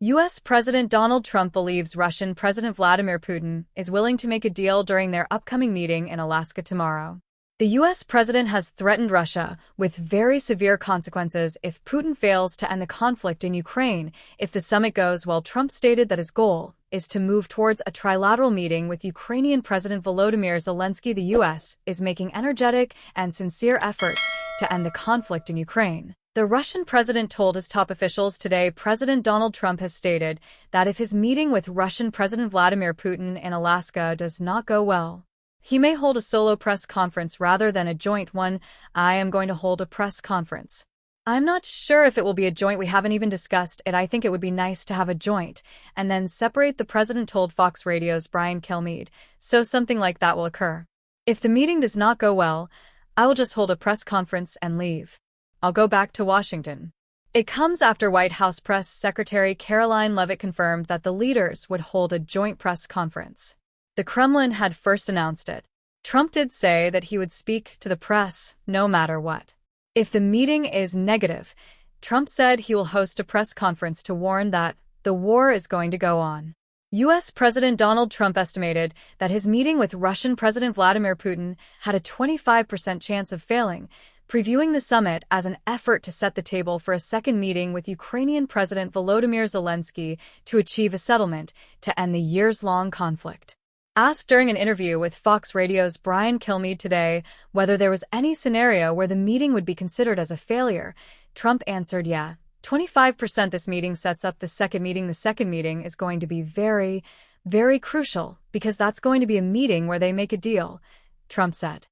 U.S. President Donald Trump believes Russian President Vladimir Putin is willing to make a deal during their upcoming meeting in Alaska tomorrow. The U.S. president has threatened Russia with very severe consequences if Putin fails to end the conflict in Ukraine. If the summit goes well, Trump stated that his goal is to move towards a trilateral meeting with Ukrainian President Volodymyr Zelensky. The U.S. is making energetic and sincere efforts to end the conflict in Ukraine. The Russian president told his top officials today President Donald Trump has stated that if his meeting with Russian President Vladimir Putin in Alaska does not go well, he may hold a solo press conference rather than a joint one. I am going to hold a press conference. I'm not sure if it will be a joint. We haven't even discussed it. I think it would be nice to have a joint and then separate, the president told Fox Radio's Brian Kilmeade. So something like that will occur. If the meeting does not go well, I will just hold a press conference and leave. I'll go back to Washington. It comes after White House Press Secretary Caroline Leavitt confirmed that the leaders would hold a joint press conference. The Kremlin had first announced it. Trump did say that he would speak to the press no matter what. If the meeting is negative, Trump said he will host a press conference to warn that the war is going to go on. U.S. President Donald Trump estimated that his meeting with Russian President Vladimir Putin had a 25% chance of failing, previewing the summit as an effort to set the table for a second meeting with Ukrainian President Volodymyr Zelensky to achieve a settlement to end the years-long conflict. Asked during an interview with Fox Radio's Brian Kilmeade today whether there was any scenario where the meeting would be considered as a failure, Trump answered, yeah, 25% this meeting sets up the second meeting. The second meeting is going to be very, very crucial because that's going to be a meeting where they make a deal, Trump said.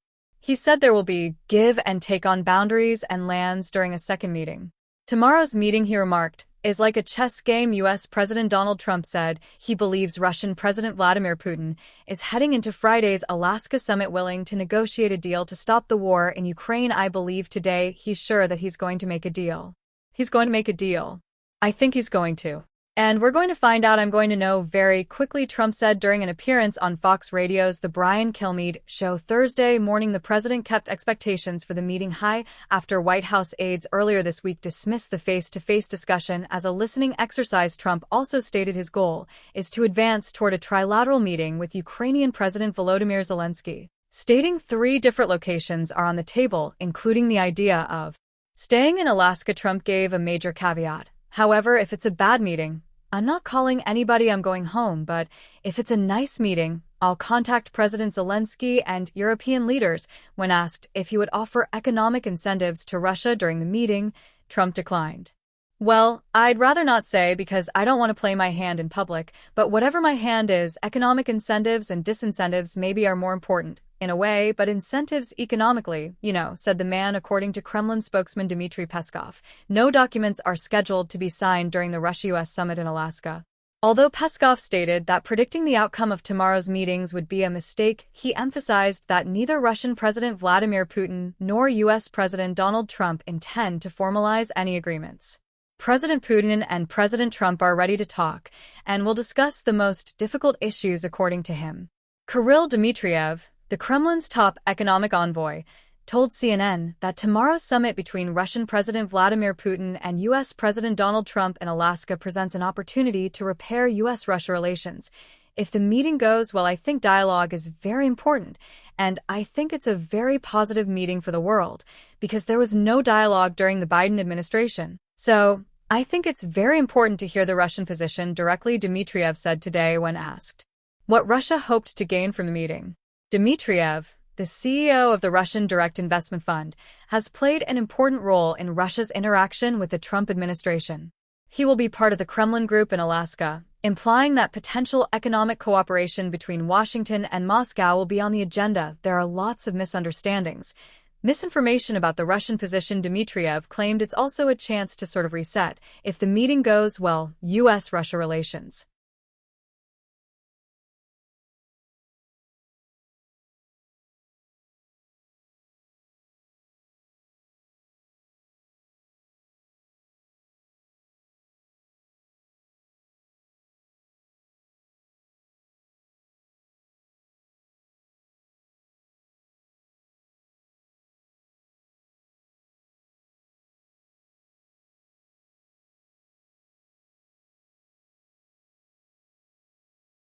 He said there will be give and take on boundaries and lands during a second meeting. Tomorrow's meeting, he remarked, is like a chess game. U.S. President Donald Trump said he believes Russian President Vladimir Putin is heading into Friday's Alaska summit willing to negotiate a deal to stop the war in Ukraine. I believe today he's sure that he's going to make a deal. He's going to make a deal. I think he's going to. And we're going to find out. I'm going to know very quickly, Trump said during an appearance on Fox Radio's The Brian Kilmeade Show Thursday morning. The president kept expectations for the meeting high after White House aides earlier this week dismissed the face-to-face discussion as a listening exercise. Trump also stated his goal is to advance toward a trilateral meeting with Ukrainian President Volodymyr Zelensky, stating 3 different locations are on the table, including the idea of staying in Alaska. Trump gave a major caveat. However, if it's a bad meeting, I'm not calling anybody, I'm going home, but if it's a nice meeting, I'll contact President Zelensky and European leaders. When asked if he would offer economic incentives to Russia during the meeting, Trump declined. Well, I'd rather not say because I don't want to play my hand in public, but whatever my hand is, economic incentives and disincentives maybe are more important, in a way, but incentives economically, said the man, according to Kremlin spokesman Dmitry Peskov. No documents are scheduled to be signed during the Russia-US summit in Alaska. Although Peskov stated that predicting the outcome of tomorrow's meetings would be a mistake, he emphasized that neither Russian President Vladimir Putin nor U.S. President Donald Trump intend to formalize any agreements. President Putin and President Trump are ready to talk and will discuss the most difficult issues, according to him. Kirill Dmitriev, the Kremlin's top economic envoy, told CNN that tomorrow's summit between Russian President Vladimir Putin and U.S. President Donald Trump in Alaska presents an opportunity to repair U.S.-Russia relations. If the meeting goes well, I think dialogue is very important, and I think it's a very positive meeting for the world, because there was no dialogue during the Biden administration. So, I think it's very important to hear the Russian position directly, Dmitriev said today when asked what Russia hoped to gain from the meeting. Dmitriev, the CEO of the Russian Direct Investment Fund, has played an important role in Russia's interaction with the Trump administration. He will be part of the Kremlin Group in Alaska, implying that potential economic cooperation between Washington and Moscow will be on the agenda. There are lots of misunderstandings. Misinformation about the Russian position. Dmitriev claimed it's also a chance to sort of reset, if the meeting goes well, U.S.-Russia relations.